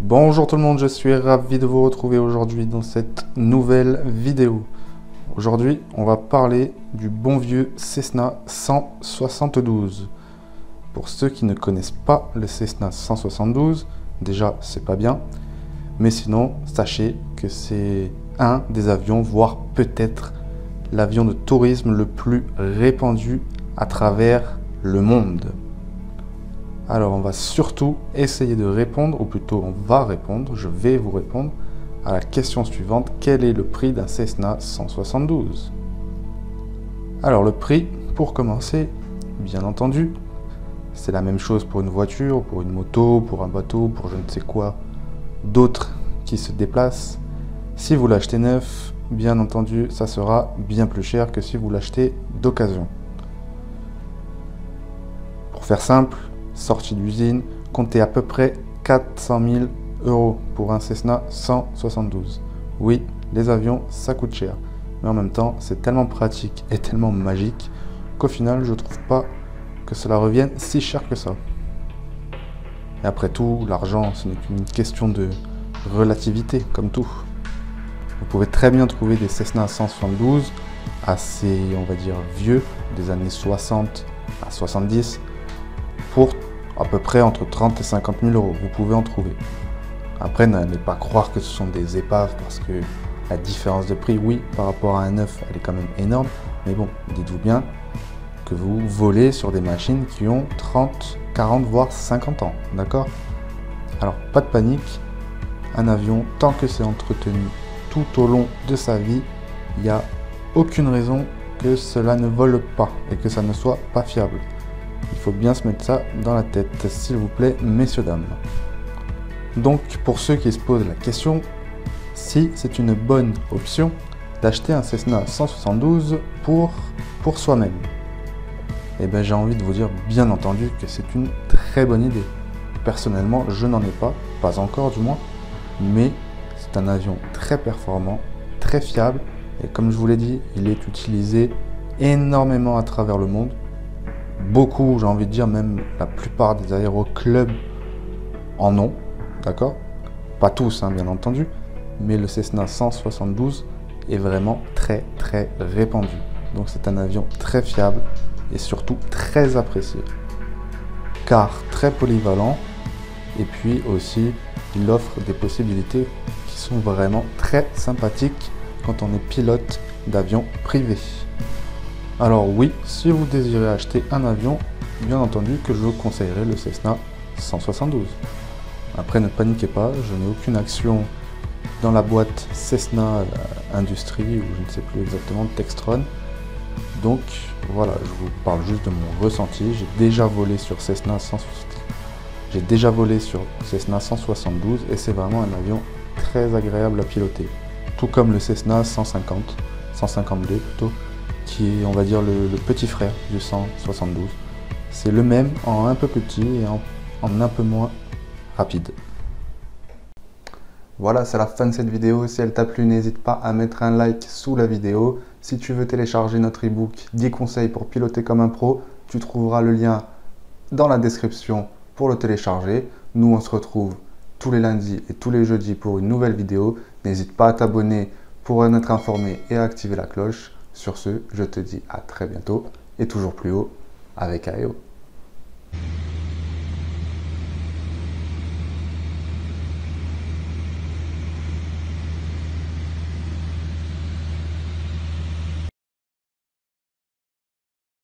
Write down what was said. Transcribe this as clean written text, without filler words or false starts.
Bonjour tout le monde, je suis ravi de vous retrouver aujourd'hui dans cette nouvelle vidéo. Aujourd'hui, on va parler du bon vieux Cessna 172. Pour ceux qui ne connaissent pas le Cessna 172, déjà c'est pas bien, mais sinon sachez que c'est un des avions, voire peut-être l'avion de tourisme le plus répandu à travers le monde. Alors on va surtout essayer de répondre, ou plutôt on va répondre, je vais vous répondre à la question suivante: quel est le prix d'un Cessna 172? Alors le prix, pour commencer, bien entendu, c'est la même chose pour une voiture, pour une moto, pour un bateau, pour je ne sais quoi d'autres qui se déplacent. Si vous l'achetez neuf, bien entendu, ça sera bien plus cher que si vous l'achetez d'occasion. Pour faire simple, sortie d'usine, comptez à peu près 400 000 € pour un Cessna 172. Oui, les avions, ça coûte cher. Mais en même temps, c'est tellement pratique et tellement magique qu'au final, je ne trouve pas que cela revienne si cher que ça. Et après tout, l'argent, ce n'est qu'une question de relativité, comme tout. Vous pouvez très bien trouver des Cessna 172 assez, on va dire, vieux, des années 60 à 70, pour à peu près entre 30 et 50 000 €. Vous pouvez en trouver. Après, n'allez pas croire que ce sont des épaves, parce que la différence de prix, oui, par rapport à un neuf, elle est quand même énorme. Mais bon, dites-vous bien que vous volez sur des machines qui ont 30, 40, voire 50 ans. D'accord? Alors, pas de panique. Un avion, tant que c'est entretenu tout au long de sa vie, il n'y a aucune raison que cela ne vole pas et que ça ne soit pas fiable. Il faut bien se mettre ça dans la tête, s'il vous plaît, messieurs, dames. Donc, pour ceux qui se posent la question, si c'est une bonne option d'acheter un Cessna 172 pour soi-même, eh bien, j'ai envie de vous dire, bien entendu, que c'est une très bonne idée. Personnellement, je n'en ai pas encore du moins, mais c'est un avion très performant, très fiable, et comme je vous l'ai dit, il est utilisé énormément à travers le monde. Beaucoup, j'ai envie de dire, même la plupart des aéroclubs en ont, d'accord? Pas tous, hein, bien entendu, mais le Cessna 172 est vraiment très répandu. Donc c'est un avion très fiable et surtout très apprécié, car très polyvalent, et puis aussi il offre des possibilités qui sont vraiment très sympathiques quand on est pilote d'avion privé. Alors oui, si vous désirez acheter un avion, bien entendu que je vous conseillerais le Cessna 172. Après, ne paniquez pas, je n'ai aucune action dans la boîte Cessna Industrie, ou je ne sais plus exactement, Textron. Donc voilà, je vous parle juste de mon ressenti. J'ai déjà volé sur Cessna 172 et c'est vraiment un avion très agréable à piloter. Tout comme le Cessna 152 plutôt, qui est, on va dire, le petit frère du 172. C'est le même en un peu plus petit et en un peu moins rapide. Voilà, c'est la fin de cette vidéo. Si elle t'a plu, n'hésite pas à mettre un like sous la vidéo. Si tu veux télécharger notre ebook 10 conseils pour piloter comme un pro, tu trouveras le lien dans la description pour le télécharger. Nous, on se retrouve tous les lundis et tous les jeudis pour une nouvelle vidéo. N'hésite pas à t'abonner pour en être informé et à activer la cloche. Sur ce, je te dis à très bientôt et toujours plus haut avec AEO.